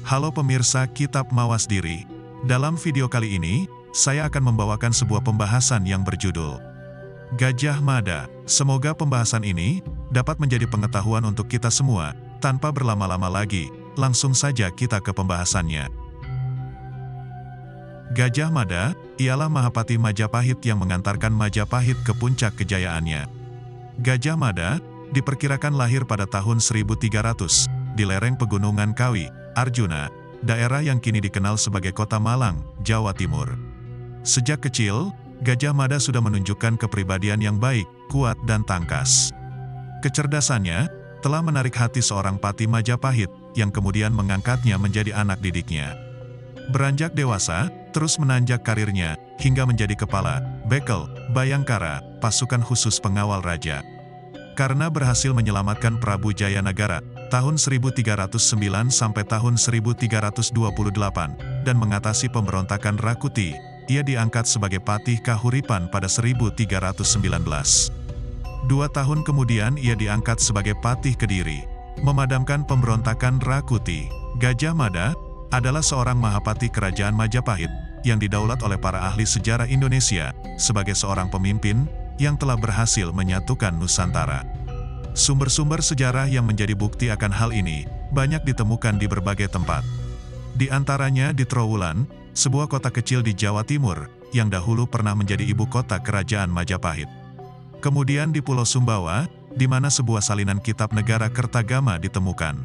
Halo pemirsa Kitab Mawas Diri. Dalam video kali ini, saya akan membawakan sebuah pembahasan yang berjudul Gajah Mada. Semoga pembahasan ini dapat menjadi pengetahuan untuk kita semua. Tanpa berlama-lama lagi, langsung saja kita ke pembahasannya. Gajah Mada ialah Mahapati Majapahit yang mengantarkan Majapahit ke puncak kejayaannya. Gajah Mada diperkirakan lahir pada tahun 1300 di lereng Pegunungan Kawi, Arjuna, daerah yang kini dikenal sebagai Kota Malang, Jawa Timur. Sejak kecil, Gajah Mada sudah menunjukkan kepribadian yang baik, kuat dan tangkas. Kecerdasannya telah menarik hati seorang Pati Majapahit yang kemudian mengangkatnya menjadi anak didiknya. Beranjak dewasa, terus menanjak karirnya hingga menjadi kepala Bekel Bayangkara, pasukan khusus pengawal raja. Karena berhasil menyelamatkan Prabu Jayanagara tahun 1309 sampai tahun 1328 dan mengatasi pemberontakan Rakuti, ia diangkat sebagai Patih Kahuripan pada 1319. 2 tahun kemudian ia diangkat sebagai Patih Kediri, memadamkan pemberontakan Rakuti. Gajah Mada adalah seorang Mahapati Kerajaan Majapahit yang didaulat oleh para ahli sejarah Indonesia sebagai seorang pemimpin yang telah berhasil menyatukan Nusantara. Sumber-sumber sejarah yang menjadi bukti akan hal ini banyak ditemukan di berbagai tempat. Di antaranya di Trowulan, sebuah kota kecil di Jawa Timur yang dahulu pernah menjadi ibu kota Kerajaan Majapahit. Kemudian di Pulau Sumbawa, di mana sebuah salinan kitab negara Kertagama ditemukan.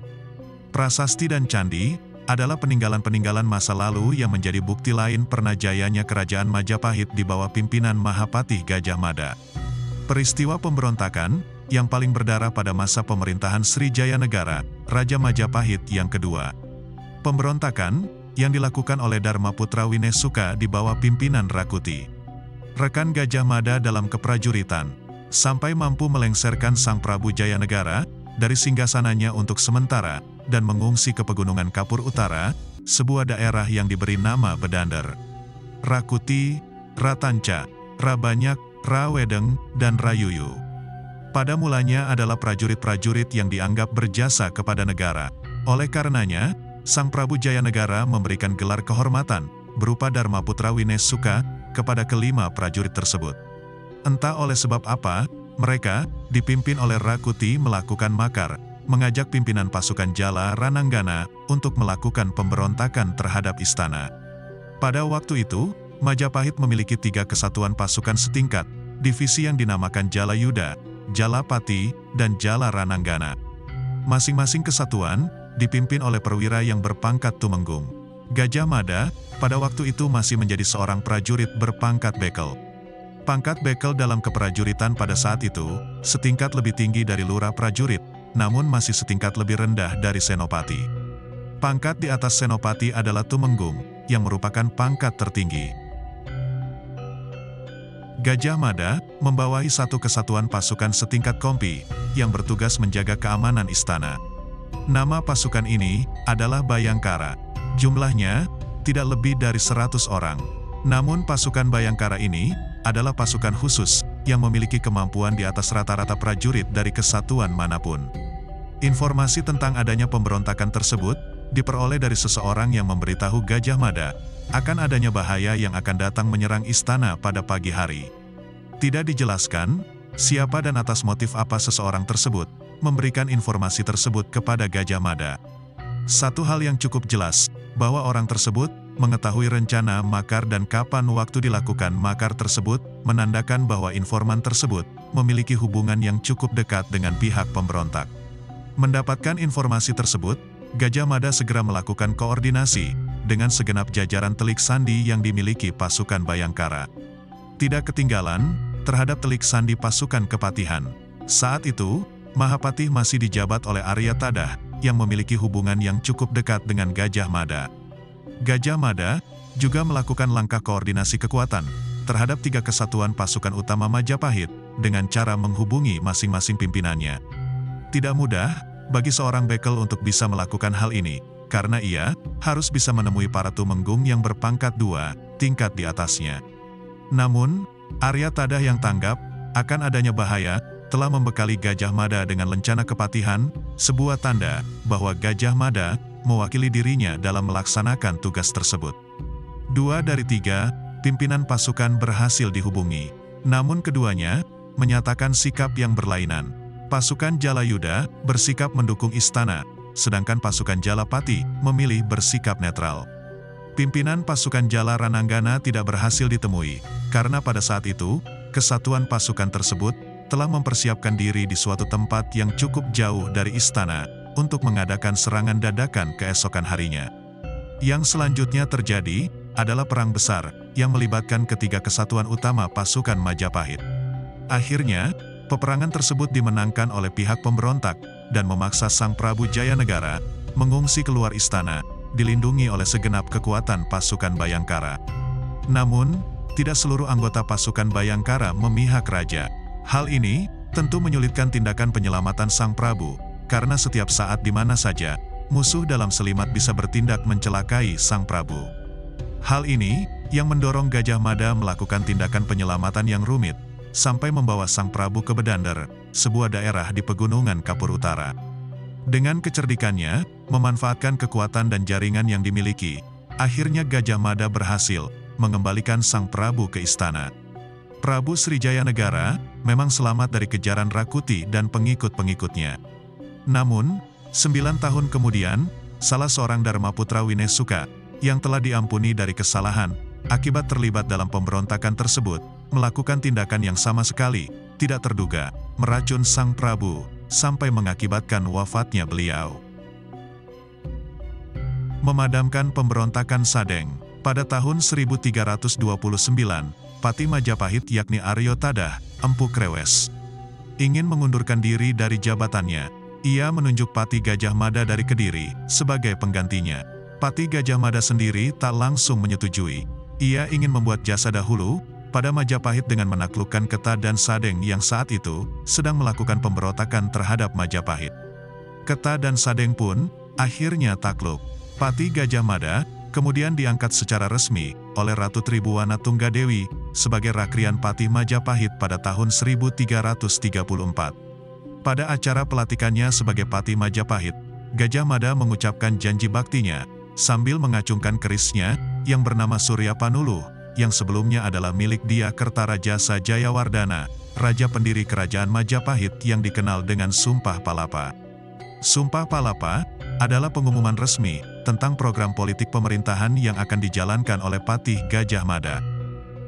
Prasasti dan candi adalah peninggalan-peninggalan masa lalu yang menjadi bukti lain pernah jayanya Kerajaan Majapahit di bawah pimpinan Mahapati Gajah Mada. Peristiwa pemberontakan yang paling berdarah pada masa pemerintahan Sri Jayanegara, Raja Majapahit yang kedua. Pemberontakan yang dilakukan oleh Dharmaputra Winesuka di bawah pimpinan Rakuti. Rekan Gajah Mada dalam keprajuritan, sampai mampu melengsarkan Sang Prabu Jayanegara dari singgasananya untuk sementara dan mengungsi ke Pegunungan Kapur Utara, sebuah daerah yang diberi nama Bedander. Rakuti, Ratanca, Rabanyak, Rawedeng, dan Rayuyu. Pada mulanya adalah prajurit-prajurit yang dianggap berjasa kepada negara. Oleh karenanya, Sang Prabu Jayanegara memberikan gelar kehormatan berupa Dharmaputra Winesuka kepada kelima prajurit tersebut. Entah oleh sebab apa, mereka, dipimpin oleh Rakuti melakukan makar, mengajak pimpinan pasukan Jala Rananggana untuk melakukan pemberontakan terhadap istana. Pada waktu itu, Majapahit memiliki 3 kesatuan pasukan setingkat, divisi yang dinamakan Jala Yuda, Jalapati, dan Jala Rananggana. Masing-masing kesatuan dipimpin oleh perwira yang berpangkat tumenggung. Gajah Mada pada waktu itu masih menjadi seorang prajurit berpangkat Bekel. Pangkat Bekel dalam keprajuritan pada saat itu setingkat lebih tinggi dari lurah prajurit, namun masih setingkat lebih rendah dari senopati. Pangkat di atas senopati adalah tumenggung, yang merupakan pangkat tertinggi. Gajah Mada membawahi 1 kesatuan pasukan setingkat kompi yang bertugas menjaga keamanan istana. Nama pasukan ini adalah Bayangkara. Jumlahnya tidak lebih dari 100 orang. Namun pasukan Bayangkara ini adalah pasukan khusus yang memiliki kemampuan di atas rata-rata prajurit dari kesatuan manapun. Informasi tentang adanya pemberontakan tersebut diperoleh dari seseorang yang memberitahu Gajah Mada akan adanya bahaya yang akan datang menyerang istana pada pagi hari. Tidak dijelaskan siapa dan atas motif apa seseorang tersebut memberikan informasi tersebut kepada Gajah Mada. Satu hal yang cukup jelas, bahwa orang tersebut mengetahui rencana makar dan kapan waktu dilakukan makar tersebut, menandakan bahwa informan tersebut memiliki hubungan yang cukup dekat dengan pihak pemberontak. Mendapatkan informasi tersebut, Gajah Mada segera melakukan koordinasi dengan segenap jajaran telik sandi yang dimiliki pasukan Bayangkara. Tidak ketinggalan terhadap telik sandi pasukan Kepatihan. Saat itu, Mahapati masih dijabat oleh Arya Tadah yang memiliki hubungan yang cukup dekat dengan Gajah Mada. Gajah Mada juga melakukan langkah koordinasi kekuatan terhadap 3 kesatuan pasukan utama Majapahit dengan cara menghubungi masing-masing pimpinannya. Tidak mudah bagi seorang Bekel untuk bisa melakukan hal ini, karena ia harus bisa menemui para tumenggung yang berpangkat 2 tingkat di atasnya. Namun, Arya Tadah yang tanggap akan adanya bahaya telah membekali Gajah Mada dengan lencana Kepatihan, sebuah tanda bahwa Gajah Mada mewakili dirinya dalam melaksanakan tugas tersebut. 2 dari 3 pimpinan pasukan berhasil dihubungi, namun keduanya menyatakan sikap yang berlainan. Pasukan Jalayuda bersikap mendukung istana, sedangkan pasukan Jalapati memilih bersikap netral. Pimpinan pasukan Jala Rananggana tidak berhasil ditemui, karena pada saat itu, kesatuan pasukan tersebut telah mempersiapkan diri di suatu tempat yang cukup jauh dari istana untuk mengadakan serangan dadakan keesokan harinya. Yang selanjutnya terjadi adalah perang besar yang melibatkan ketiga kesatuan utama pasukan Majapahit. Akhirnya, peperangan tersebut dimenangkan oleh pihak pemberontak dan memaksa Sang Prabu Jayanegara mengungsi keluar istana, dilindungi oleh segenap kekuatan pasukan Bayangkara. Namun, tidak seluruh anggota pasukan Bayangkara memihak raja. Hal ini tentu menyulitkan tindakan penyelamatan Sang Prabu, karena setiap saat di mana saja, musuh dalam selimat bisa bertindak mencelakai Sang Prabu. Hal ini yang mendorong Gajah Mada melakukan tindakan penyelamatan yang rumit, sampai membawa Sang Prabu ke Bedander, sebuah daerah di pegunungan Kapur Utara. Dengan kecerdikannya, memanfaatkan kekuatan dan jaringan yang dimiliki, akhirnya Gajah Mada berhasil mengembalikan Sang Prabu ke istana. Prabu Srijaya Negara memang selamat dari kejaran Rakuti dan pengikut-pengikutnya. Namun, 9 tahun kemudian, salah seorang Dharmaputra Winesuka, yang telah diampuni dari kesalahan, akibat terlibat dalam pemberontakan tersebut, melakukan tindakan yang sama sekali tidak terduga, meracun Sang Prabu, sampai mengakibatkan wafatnya beliau. Memadamkan pemberontakan Sadeng. Pada tahun 1329, Pati Majapahit yakni Aryo Tadah, Empu Krewes, ingin mengundurkan diri dari jabatannya. Ia menunjuk Pati Gajah Mada dari Kediri sebagai penggantinya. Pati Gajah Mada sendiri tak langsung menyetujui. Ia ingin membuat jasa dahulu pada Majapahit dengan menaklukkan Keta dan Sadeng yang saat itu sedang melakukan pemberontakan terhadap Majapahit. Keta dan Sadeng pun akhirnya takluk. Pati Gajah Mada kemudian diangkat secara resmi oleh Ratu Tribuwana Tunggadewi sebagai Rakrian Pati Majapahit pada tahun 1334. Pada acara pelatikannya sebagai Pati Majapahit, Gajah Mada mengucapkan janji baktinya sambil mengacungkan kerisnya yang bernama Surya Panuluh, yang sebelumnya adalah milik dia Kertarajasa Jayawardana, raja pendiri kerajaan Majapahit yang dikenal dengan Sumpah Palapa. Sumpah Palapa adalah pengumuman resmi tentang program politik pemerintahan yang akan dijalankan oleh Patih Gajah Mada.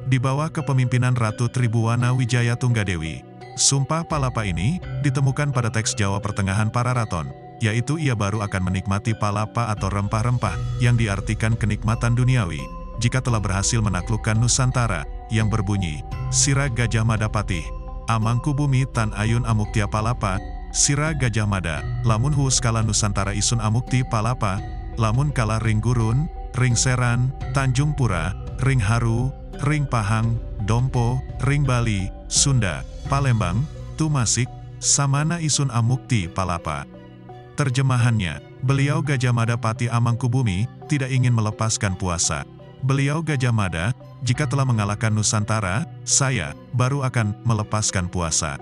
Di bawah kepemimpinan Ratu Tribuwana Wijaya Tunggadewi, Sumpah Palapa ini ditemukan pada teks Jawa Pertengahan Pararaton, yaitu ia baru akan menikmati palapa atau rempah-rempah yang diartikan kenikmatan duniawi jika telah berhasil menaklukkan Nusantara, yang berbunyi, Sira Gajah Mada Patih, Amangku Bumi Tan Ayun Amuktia Palapa, Sira Gajah Mada, lamun huus kala Nusantara isun amukti palapa, lamun kala ring Gurun, ring Seran, Tanjung Pura, ring Haru, ring Pahang, Dompo, ring Bali, Sunda, Palembang, Tumasik, samana isun amukti palapa. Terjemahannya, beliau Gajah Mada Pati Amangkubumi tidak ingin melepaskan puasa. Beliau Gajah Mada, jika telah mengalahkan Nusantara, saya baru akan melepaskan puasa.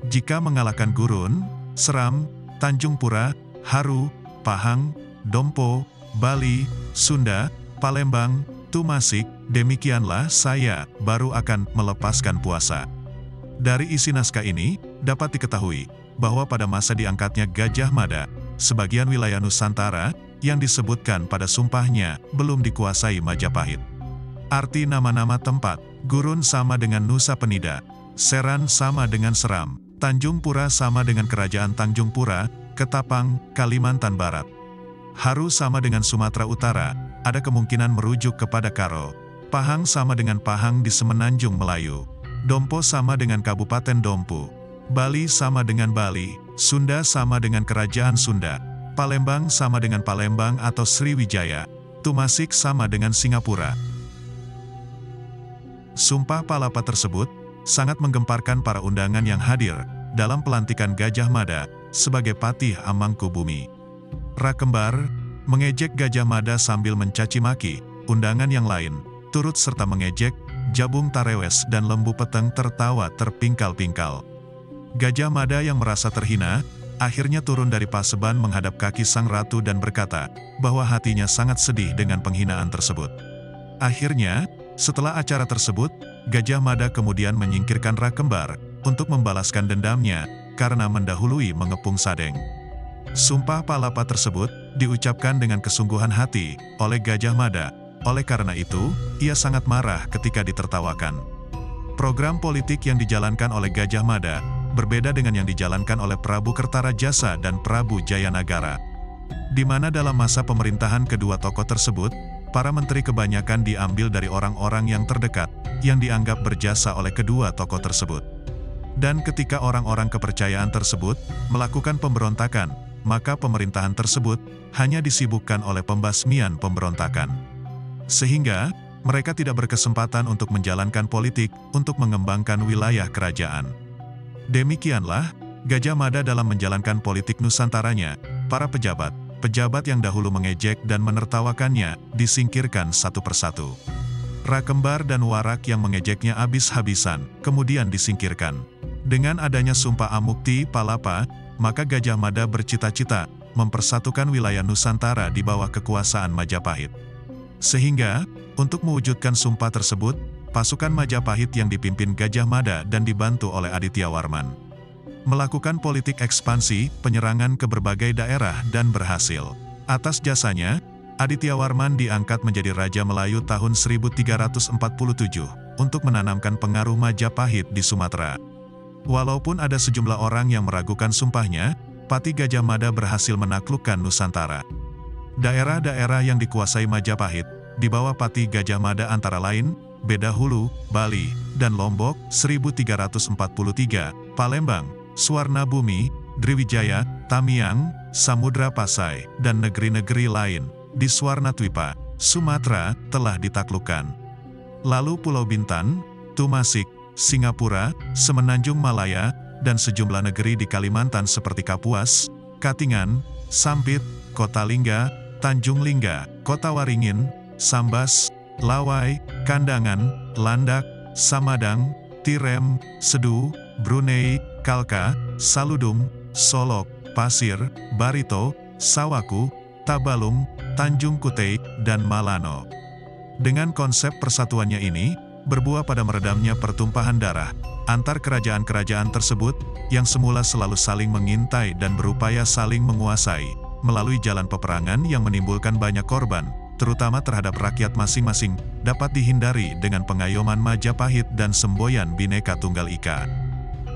Jika mengalahkan Gurun, Seram, Tanjung Pura, Haru, Pahang, Dompo, Bali, Sunda, Palembang, Tumasik, demikianlah saya baru akan melepaskan puasa. Dari isi naskah ini, dapat diketahui bahwa pada masa diangkatnya Gajah Mada, sebagian wilayah Nusantara yang disebutkan pada sumpahnya belum dikuasai Majapahit. Arti nama-nama tempat, Gurun sama dengan Nusa Penida, Seran sama dengan Seram, Tanjung Pura sama dengan Kerajaan Tanjung Pura, Ketapang, Kalimantan Barat. Haru sama dengan Sumatera Utara, ada kemungkinan merujuk kepada Karo. Pahang sama dengan Pahang di Semenanjung Melayu. Dompo sama dengan Kabupaten Dompu. Bali sama dengan Bali, Sunda sama dengan Kerajaan Sunda. Palembang sama dengan Palembang atau Sriwijaya, Tumasik sama dengan Singapura. Sumpah Palapa tersebut sangat menggemparkan para undangan yang hadir dalam pelantikan Gajah Mada sebagai Patih Amangkubumi. Rakembar mengejek Gajah Mada sambil mencaci maki, undangan yang lain turut serta mengejek, Jabung Tarewes dan Lembu Peteng tertawa terpingkal-pingkal. Gajah Mada yang merasa terhina, akhirnya turun dari paseban menghadap kaki sang ratu dan berkata bahwa hatinya sangat sedih dengan penghinaan tersebut. Akhirnya, setelah acara tersebut, Gajah Mada kemudian menyingkirkan Rakembar untuk membalaskan dendamnya karena mendahului mengepung Sadeng. Sumpah Palapa tersebut diucapkan dengan kesungguhan hati oleh Gajah Mada. Oleh karena itu, ia sangat marah ketika ditertawakan. Program politik yang dijalankan oleh Gajah Mada berbeda dengan yang dijalankan oleh Prabu Kertarajasa dan Prabu Jayanagara, di mana dalam masa pemerintahan kedua tokoh tersebut, para menteri kebanyakan diambil dari orang-orang yang terdekat, yang dianggap berjasa oleh kedua tokoh tersebut. Dan ketika orang-orang kepercayaan tersebut melakukan pemberontakan, maka pemerintahan tersebut hanya disibukkan oleh pembasmian pemberontakan. Sehingga, mereka tidak berkesempatan untuk menjalankan politik untuk mengembangkan wilayah kerajaan. Demikianlah, Gajah Mada dalam menjalankan politik Nusantaranya, para pejabat yang dahulu mengejek dan menertawakannya, disingkirkan satu persatu. Rakembar dan Warak yang mengejeknya habis-habisan, kemudian disingkirkan. Dengan adanya Sumpah Amukti Palapa, maka Gajah Mada bercita-cita mempersatukan wilayah Nusantara di bawah kekuasaan Majapahit. Sehingga, untuk mewujudkan sumpah tersebut, pasukan Majapahit yang dipimpin Gajah Mada dan dibantu oleh Aditya Warman melakukan politik ekspansi, penyerangan ke berbagai daerah dan berhasil. Atas jasanya, Aditya Warman diangkat menjadi Raja Melayu tahun 1347 untuk menanamkan pengaruh Majapahit di Sumatera. Walaupun ada sejumlah orang yang meragukan sumpahnya, Pati Gajah Mada berhasil menaklukkan Nusantara. Daerah-daerah yang dikuasai Majapahit di bawah Pati Gajah Mada antara lain Bedahulu, Bali, dan Lombok 1343, Palembang, Suwarnabumi, Driwijaya, Tamiang, Samudra Pasai, dan negeri-negeri lain di Swarnatwipa, Sumatera telah ditaklukkan. Lalu Pulau Bintan, Tumasik, Singapura, Semenanjung Malaya, dan sejumlah negeri di Kalimantan seperti Kapuas, Katingan, Sampit, Kota Lingga, Tanjung Lingga, Kota Waringin, Sambas, Lawai, Kandangan, Landak, Samadang, Tirem, Sedu, Brunei, Kalka, Saludung, Solok, Pasir, Barito, Sawaku, Tabalung, Tanjung Kutei, dan Malano. Dengan konsep persatuannya ini, berbuah pada meredamnya pertumpahan darah antar kerajaan-kerajaan tersebut yang semula selalu saling mengintai dan berupaya saling menguasai melalui jalan peperangan yang menimbulkan banyak korban, terutama terhadap rakyat masing-masing, dapat dihindari dengan pengayoman Majapahit dan semboyan Bhinneka Tunggal Ika.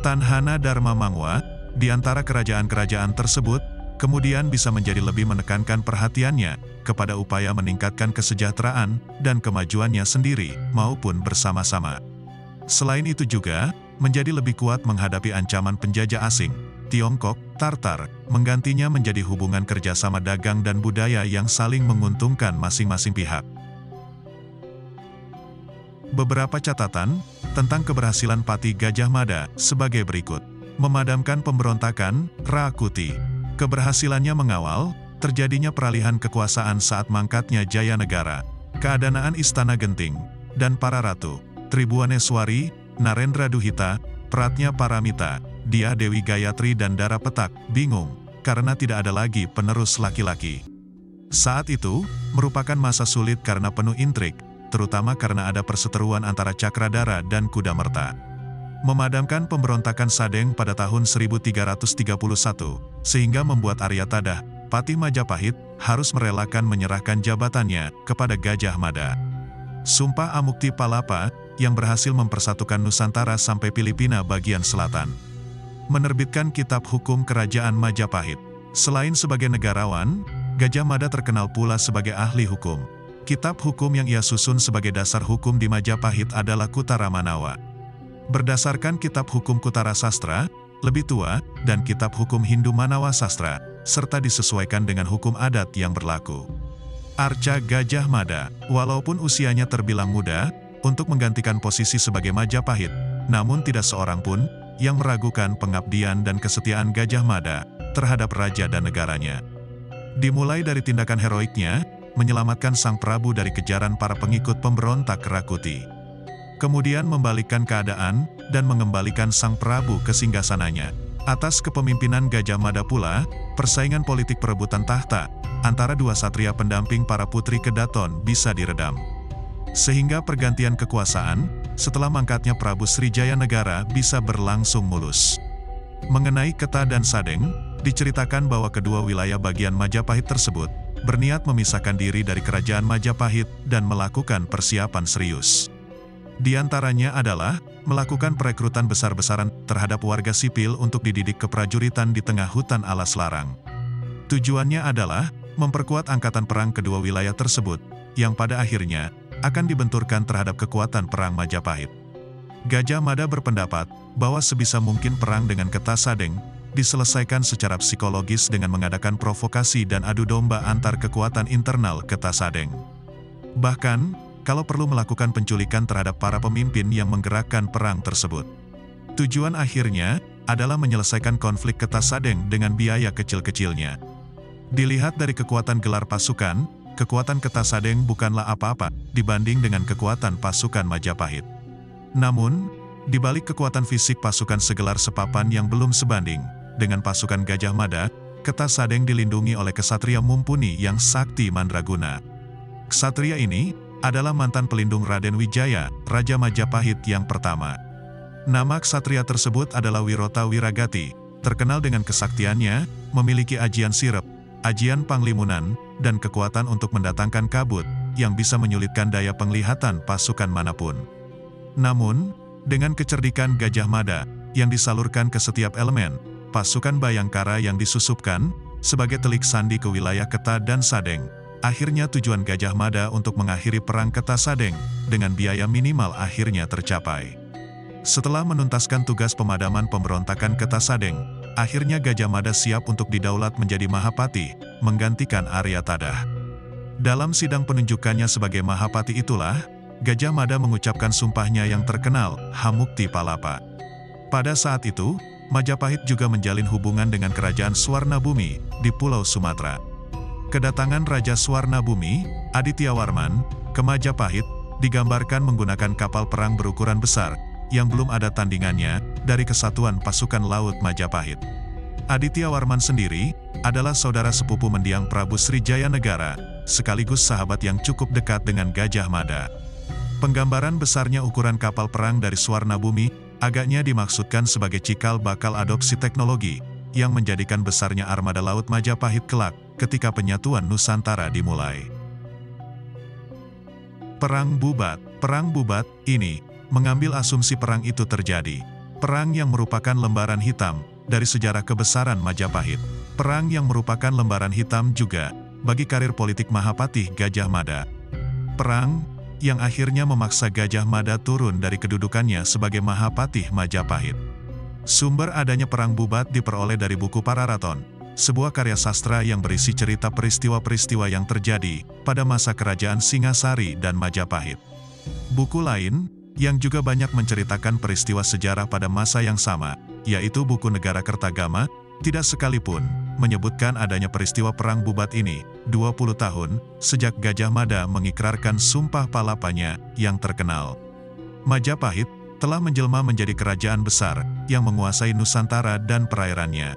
Tanhana Dharma Mangwa, di antara kerajaan-kerajaan tersebut, kemudian bisa menjadi lebih menekankan perhatiannya kepada upaya meningkatkan kesejahteraan dan kemajuannya sendiri maupun bersama-sama. Selain itu juga, menjadi lebih kuat menghadapi ancaman penjajah asing, Tiongkok, Tartar, menggantinya menjadi hubungan kerjasama dagang dan budaya yang saling menguntungkan masing-masing pihak. Beberapa catatan tentang keberhasilan Pati Gajah Mada sebagai berikut. Memadamkan pemberontakan, Rakuti. Keberhasilannya mengawal terjadinya peralihan kekuasaan saat mangkatnya Jayanegara, keadanaan Istana Genting, dan para ratu, Tribuaneswari, Narendra Duhita, Pratnya Paramita, Dia Dewi Gayatri dan Dara Petak, bingung, karena tidak ada lagi penerus laki-laki. Saat itu, merupakan masa sulit karena penuh intrik, terutama karena ada perseteruan antara Cakradara dan Kudamerta. Memadamkan pemberontakan Sadeng pada tahun 1331, sehingga membuat Aryatadah, Patih Majapahit, harus merelakan menyerahkan jabatannya kepada Gajah Mada. Sumpah Amukti Palapa, yang berhasil mempersatukan Nusantara sampai Filipina bagian selatan. Menerbitkan Kitab Hukum Kerajaan Majapahit. Selain sebagai negarawan, Gajah Mada terkenal pula sebagai ahli hukum. Kitab hukum yang ia susun sebagai dasar hukum di Majapahit adalah Kutara Manawa. Berdasarkan Kitab Hukum Kutara Sastra, lebih tua, dan Kitab Hukum Hindu Manawa Sastra, serta disesuaikan dengan hukum adat yang berlaku. Arca Gajah Mada, walaupun usianya terbilang muda, untuk menggantikan posisi sebagai Majapahit, namun tidak seorang pun yang meragukan pengabdian dan kesetiaan Gajah Mada terhadap raja dan negaranya. Dimulai dari tindakan heroiknya, menyelamatkan Sang Prabu dari kejaran para pengikut pemberontak Rakuti. Kemudian membalikkan keadaan, dan mengembalikan Sang Prabu ke singgasananya. Atas kepemimpinan Gajah Mada pula, persaingan politik perebutan tahta antara dua satria pendamping para putri Kedaton bisa diredam. Sehingga pergantian kekuasaan, setelah mangkatnya Prabu Srijaya Negara bisa berlangsung mulus. Mengenai Keta dan Sadeng, diceritakan bahwa kedua wilayah bagian Majapahit tersebut berniat memisahkan diri dari kerajaan Majapahit dan melakukan persiapan serius. Di antaranya adalah melakukan perekrutan besar-besaran terhadap warga sipil untuk dididik keprajuritan di tengah hutan alas larang. Tujuannya adalah memperkuat angkatan perang kedua wilayah tersebut, yang pada akhirnya akan dibenturkan terhadap kekuatan perang Majapahit. Gajah Mada berpendapat bahwa sebisa mungkin perang dengan Keta Sadeng diselesaikan secara psikologis dengan mengadakan provokasi dan adu domba antar kekuatan internal Keta Sadeng. Bahkan, kalau perlu melakukan penculikan terhadap para pemimpin yang menggerakkan perang tersebut. Tujuan akhirnya adalah menyelesaikan konflik Keta Sadeng dengan biaya kecil-kecilnya. Dilihat dari kekuatan gelar pasukan, kekuatan Keta Sadeng bukanlah apa-apa dibanding dengan kekuatan pasukan Majapahit. Namun, di balik kekuatan fisik pasukan segelar sepapan yang belum sebanding dengan pasukan Gajah Mada, Keta Sadeng dilindungi oleh kesatria mumpuni yang sakti mandraguna. Kesatria ini adalah mantan pelindung Raden Wijaya, Raja Majapahit yang pertama. Nama ksatria tersebut adalah Wirota Wiragati, terkenal dengan kesaktiannya, memiliki ajian sirep, ajian panglimunan, dan kekuatan untuk mendatangkan kabut, yang bisa menyulitkan daya penglihatan pasukan manapun. Namun, dengan kecerdikan Gajah Mada, yang disalurkan ke setiap elemen, pasukan Bayangkara yang disusupkan, sebagai telik sandi ke wilayah Keta dan Sadeng, akhirnya tujuan Gajah Mada untuk mengakhiri perang Keta Sadeng dengan biaya minimal akhirnya tercapai. Setelah menuntaskan tugas pemadaman pemberontakan Keta Sadeng, akhirnya Gajah Mada siap untuk didaulat menjadi Mahapati, menggantikan Arya Tadah. Dalam sidang penunjukannya sebagai Mahapati itulah, Gajah Mada mengucapkan sumpahnya yang terkenal, Hamukti Palapa. Pada saat itu, Majapahit juga menjalin hubungan dengan kerajaan Swarnabumi di Pulau Sumatera. Kedatangan Raja Swarnabumi, Adityawarman, ke Majapahit, digambarkan menggunakan kapal perang berukuran besar, yang belum ada tandingannya, dari Kesatuan Pasukan Laut Majapahit. Adityawarman sendiri, adalah saudara sepupu mendiang Prabu Srijaya Negara, sekaligus sahabat yang cukup dekat dengan Gajah Mada. Penggambaran besarnya ukuran kapal perang dari Swarnabumi, agaknya dimaksudkan sebagai cikal bakal adopsi teknologi, yang menjadikan besarnya armada laut Majapahit kelak, ketika penyatuan Nusantara dimulai. Perang Bubat. Perang Bubat ini mengambil asumsi perang itu terjadi. Perang yang merupakan lembaran hitam dari sejarah kebesaran Majapahit. Perang yang merupakan lembaran hitam juga bagi karir politik Mahapati Gajah Mada. Perang yang akhirnya memaksa Gajah Mada turun dari kedudukannya sebagai Mahapati Majapahit. Sumber adanya Perang Bubat diperoleh dari buku Pararaton, sebuah karya sastra yang berisi cerita peristiwa-peristiwa yang terjadi pada masa kerajaan Singasari dan Majapahit. Buku lain, yang juga banyak menceritakan peristiwa sejarah pada masa yang sama, yaitu buku Negara Kertagama, tidak sekalipun menyebutkan adanya peristiwa Perang Bubat ini, 20 tahun, sejak Gajah Mada mengikrarkan sumpah palapanya yang terkenal. Majapahit telah menjelma menjadi kerajaan besar yang menguasai Nusantara dan perairannya.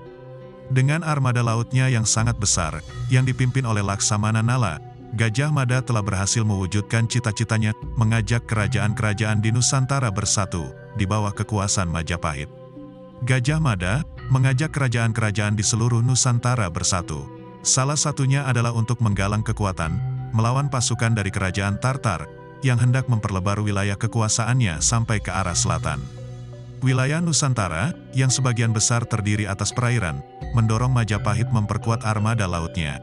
Dengan armada lautnya yang sangat besar, yang dipimpin oleh Laksamana Nala, Gajah Mada telah berhasil mewujudkan cita-citanya mengajak kerajaan-kerajaan di Nusantara bersatu di bawah kekuasaan Majapahit. Gajah Mada mengajak kerajaan-kerajaan di seluruh Nusantara bersatu. Salah satunya adalah untuk menggalang kekuatan melawan pasukan dari kerajaan Tartar yang hendak memperlebar wilayah kekuasaannya sampai ke arah selatan. Wilayah Nusantara, yang sebagian besar terdiri atas perairan, mendorong Majapahit memperkuat armada lautnya.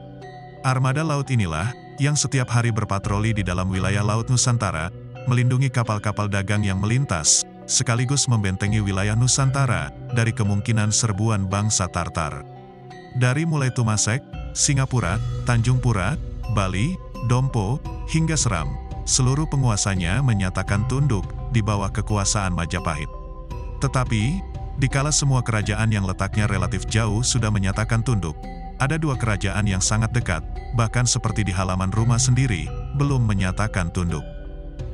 Armada laut inilah yang setiap hari berpatroli di dalam wilayah Laut Nusantara, melindungi kapal-kapal dagang yang melintas, sekaligus membentengi wilayah Nusantara dari kemungkinan serbuan bangsa Tartar. Dari mulai Tumasek, Singapura, Tanjung Pura, Bali, Dompo, hingga Seram, seluruh penguasanya menyatakan tunduk di bawah kekuasaan Majapahit. Tetapi, dikala semua kerajaan yang letaknya relatif jauh sudah menyatakan tunduk, ada dua kerajaan yang sangat dekat, bahkan seperti di halaman rumah sendiri, belum menyatakan tunduk.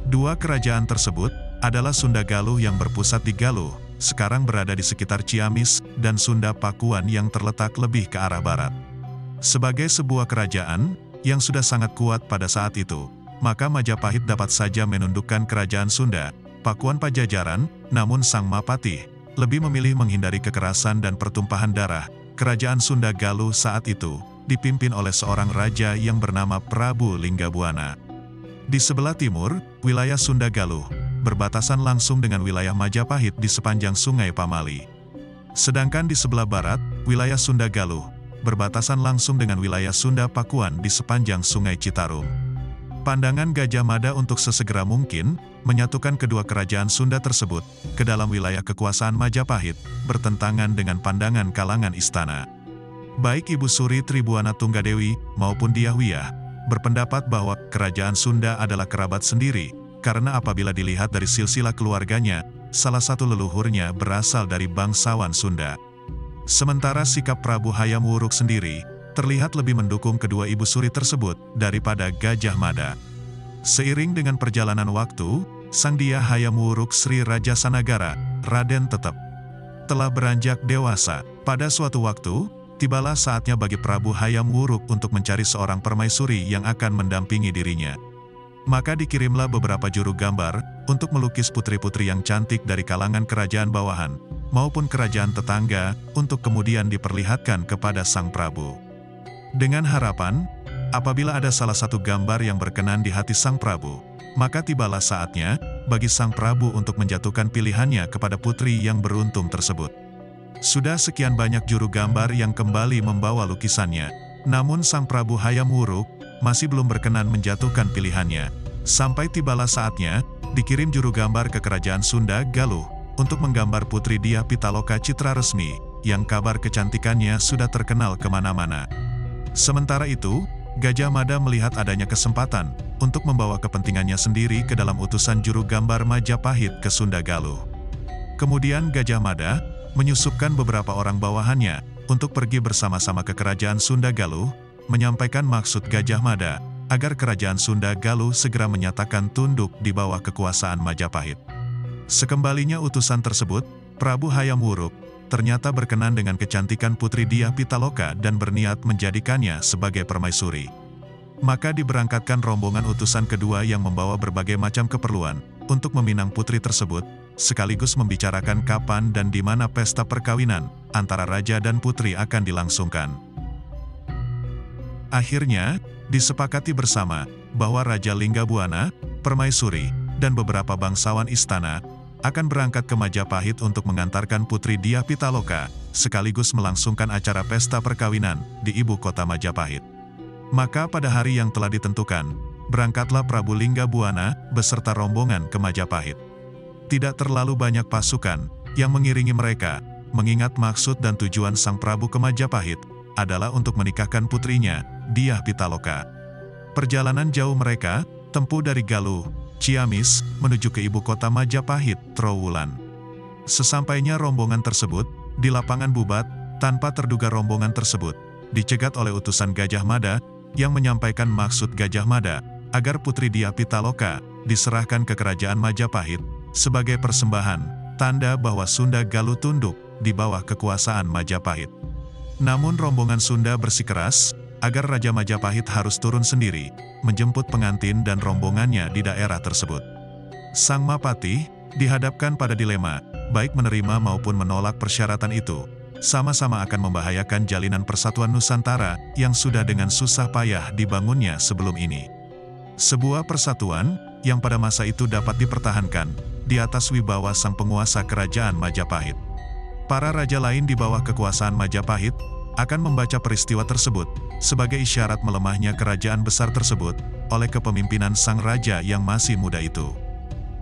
Dua kerajaan tersebut adalah Sunda Galuh yang berpusat di Galuh, sekarang berada di sekitar Ciamis dan Sunda Pakuan yang terletak lebih ke arah barat. Sebagai sebuah kerajaan yang sudah sangat kuat pada saat itu, maka Majapahit dapat saja menundukkan kerajaan Sunda, Pakuan Pajajaran, namun Sang Mapatih lebih memilih menghindari kekerasan dan pertumpahan darah. Kerajaan Sunda Galuh saat itu dipimpin oleh seorang raja yang bernama Prabu Linggabuana. Di sebelah timur, wilayah Sunda Galuh berbatasan langsung dengan wilayah Majapahit di sepanjang Sungai Pamali. Sedangkan di sebelah barat, wilayah Sunda Galuh berbatasan langsung dengan wilayah Sunda Pakuan di sepanjang Sungai Citarum. Pandangan Gajah Mada untuk sesegera mungkin menyatukan kedua kerajaan Sunda tersebut ke dalam wilayah kekuasaan Majapahit bertentangan dengan pandangan kalangan istana. Baik Ibu Suri Tribuana Tunggadewi maupun Dyah Wiyah berpendapat bahwa kerajaan Sunda adalah kerabat sendiri, karena apabila dilihat dari silsilah keluarganya, salah satu leluhurnya berasal dari bangsawan Sunda. Sementara sikap Prabu Hayam Wuruk sendiri terlihat lebih mendukung kedua ibu suri tersebut daripada Gajah Mada. Seiring dengan perjalanan waktu, Sang Dyah Hayam Wuruk Sri Raja Sanagara, Raden Tetep, telah beranjak dewasa. Pada suatu waktu, tibalah saatnya bagi Prabu Hayam Wuruk untuk mencari seorang permaisuri yang akan mendampingi dirinya. Maka dikirimlah beberapa juru gambar untuk melukis putri-putri yang cantik dari kalangan kerajaan bawahan maupun kerajaan tetangga untuk kemudian diperlihatkan kepada Sang Prabu. Dengan harapan, apabila ada salah satu gambar yang berkenan di hati Sang Prabu, maka tibalah saatnya bagi Sang Prabu untuk menjatuhkan pilihannya kepada putri yang beruntung tersebut. Sudah sekian banyak juru gambar yang kembali membawa lukisannya, namun Sang Prabu Hayam Wuruk masih belum berkenan menjatuhkan pilihannya. Sampai tibalah saatnya, dikirim juru gambar ke kerajaan Sunda Galuh untuk menggambar putri Dyah Pitaloka Citra Resmi, yang kabar kecantikannya sudah terkenal kemana-mana. Sementara itu, Gajah Mada melihat adanya kesempatan untuk membawa kepentingannya sendiri ke dalam utusan juru gambar Majapahit ke Sunda Galuh. Kemudian Gajah Mada menyusupkan beberapa orang bawahannya untuk pergi bersama-sama ke kerajaan Sunda Galuh, menyampaikan maksud Gajah Mada agar kerajaan Sunda Galuh segera menyatakan tunduk di bawah kekuasaan Majapahit. Sekembalinya utusan tersebut, Prabu Hayam Wuruk ternyata berkenan dengan kecantikan putri Dyah Pitaloka dan berniat menjadikannya sebagai permaisuri. Maka diberangkatkan rombongan utusan kedua yang membawa berbagai macam keperluan untuk meminang putri tersebut, sekaligus membicarakan kapan dan di mana pesta perkawinan antara raja dan putri akan dilangsungkan. Akhirnya, disepakati bersama bahwa Raja Linggabuana, permaisuri, dan beberapa bangsawan istana akan berangkat ke Majapahit untuk mengantarkan putri Dyah Pitaloka, sekaligus melangsungkan acara pesta perkawinan di ibu kota Majapahit. Maka pada hari yang telah ditentukan, berangkatlah Prabu Linggabuana beserta rombongan ke Majapahit. Tidak terlalu banyak pasukan yang mengiringi mereka, mengingat maksud dan tujuan Sang Prabu ke Majapahit adalah untuk menikahkan putrinya, Dyah Pitaloka. Perjalanan jauh mereka tempuh dari Galuh, Ciamis, menuju ke ibu kota Majapahit, Trowulan. Sesampainya rombongan tersebut di lapangan Bubat, tanpa terduga rombongan tersebut dicegat oleh utusan Gajah Mada yang menyampaikan maksud Gajah Mada agar putri Dyah Pitaloka diserahkan ke kerajaan Majapahit sebagai persembahan, tanda bahwa Sunda Galuh tunduk di bawah kekuasaan Majapahit. Namun rombongan Sunda bersikeras agar Raja Majapahit harus turun sendiri, menjemput pengantin dan rombongannya di daerah tersebut. Sang Mapatih dihadapkan pada dilema, baik menerima maupun menolak persyaratan itu, sama-sama akan membahayakan jalinan persatuan Nusantara yang sudah dengan susah payah dibangunnya sebelum ini. Sebuah persatuan yang pada masa itu dapat dipertahankan di atas wibawa sang penguasa kerajaan Majapahit. Para raja lain di bawah kekuasaan Majapahit akan membaca peristiwa tersebut sebagai isyarat melemahnya kerajaan besar tersebut oleh kepemimpinan sang raja yang masih muda itu.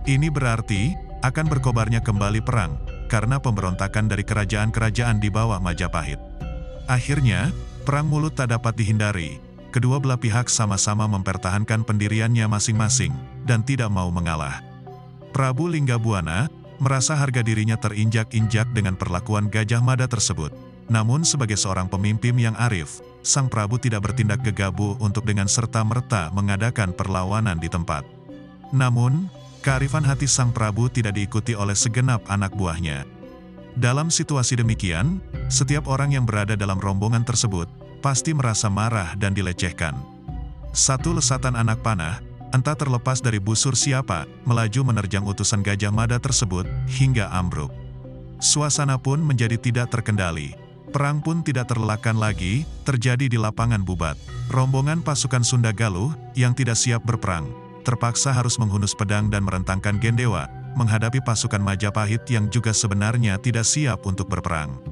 Ini berarti akan berkobarnya kembali perang karena pemberontakan dari kerajaan-kerajaan di bawah Majapahit. Akhirnya, perang mulut tak dapat dihindari. Kedua belah pihak sama-sama mempertahankan pendiriannya masing-masing dan tidak mau mengalah. Prabu Linggabuana merasa harga dirinya terinjak-injak dengan perlakuan Gajah Mada tersebut. Namun sebagai seorang pemimpin yang arif, Sang Prabu tidak bertindak gegabah untuk dengan serta-merta mengadakan perlawanan di tempat. Namun, kearifan hati Sang Prabu tidak diikuti oleh segenap anak buahnya. Dalam situasi demikian, setiap orang yang berada dalam rombongan tersebut pasti merasa marah dan dilecehkan. Satu lesatan anak panah, entah terlepas dari busur siapa, melaju menerjang utusan Gajah Mada tersebut hingga ambruk. Suasana pun menjadi tidak terkendali. Perang pun tidak terelakkan lagi, terjadi di lapangan Bubat. Rombongan pasukan Sunda Galuh yang tidak siap berperang, terpaksa harus menghunus pedang dan merentangkan gendewa, menghadapi pasukan Majapahit yang juga sebenarnya tidak siap untuk berperang.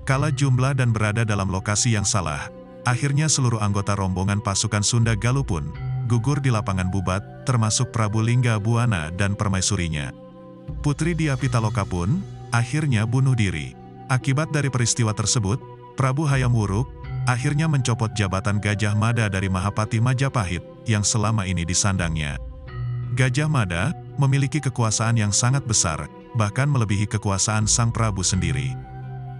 Kala jumlah dan berada dalam lokasi yang salah, akhirnya seluruh anggota rombongan pasukan Sunda Galuh pun gugur di lapangan Bubat, termasuk Prabu Lingga Buana dan permaisurinya. Putri Dia Pitaloka pun akhirnya bunuh diri. Akibat dari peristiwa tersebut, Prabu Hayam Wuruk akhirnya mencopot jabatan Gajah Mada dari Mahapati Majapahit yang selama ini disandangnya. Gajah Mada memiliki kekuasaan yang sangat besar, bahkan melebihi kekuasaan Sang Prabu sendiri.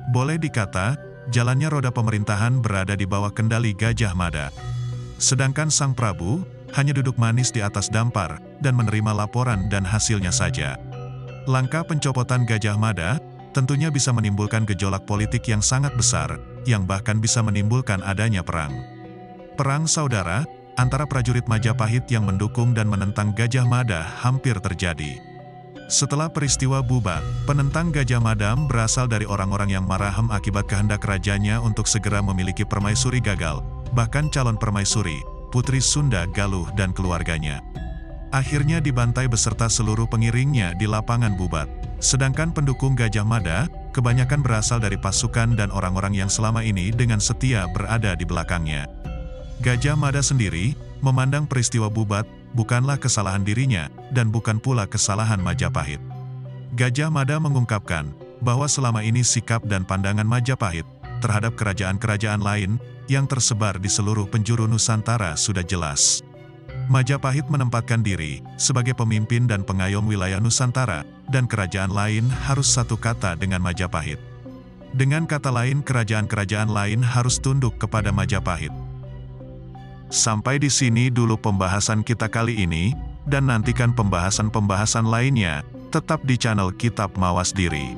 Boleh dikata, jalannya roda pemerintahan berada di bawah kendali Gajah Mada. Sedangkan Sang Prabu hanya duduk manis di atas dampar dan menerima laporan dan hasilnya saja. Langkah pencopotan Gajah Mada tentunya bisa menimbulkan gejolak politik yang sangat besar, yang bahkan bisa menimbulkan adanya perang. Perang saudara antara prajurit Majapahit yang mendukung dan menentang Gajah Mada hampir terjadi. Setelah peristiwa Bubat, penentang Gajah Mada berasal dari orang-orang yang maraham akibat kehendak rajanya untuk segera memiliki permaisuri gagal, bahkan calon permaisuri, Putri Sunda Galuh dan keluarganya. Akhirnya dibantai beserta seluruh pengiringnya di lapangan Bubat. Sedangkan pendukung Gajah Mada, kebanyakan berasal dari pasukan dan orang-orang yang selama ini dengan setia berada di belakangnya. Gajah Mada sendiri memandang peristiwa Bubat bukanlah kesalahan dirinya, dan bukan pula kesalahan Majapahit. Gajah Mada mengungkapkan bahwa selama ini sikap dan pandangan Majapahit terhadap kerajaan-kerajaan lain yang tersebar di seluruh penjuru Nusantara sudah jelas. Majapahit menempatkan diri sebagai pemimpin dan pengayom wilayah Nusantara, dan kerajaan lain harus satu kata dengan Majapahit. Dengan kata lain, kerajaan-kerajaan lain harus tunduk kepada Majapahit. Sampai di sini dulu pembahasan kita kali ini, dan nantikan pembahasan-pembahasan lainnya, tetap di channel Kitab Mawas Diri.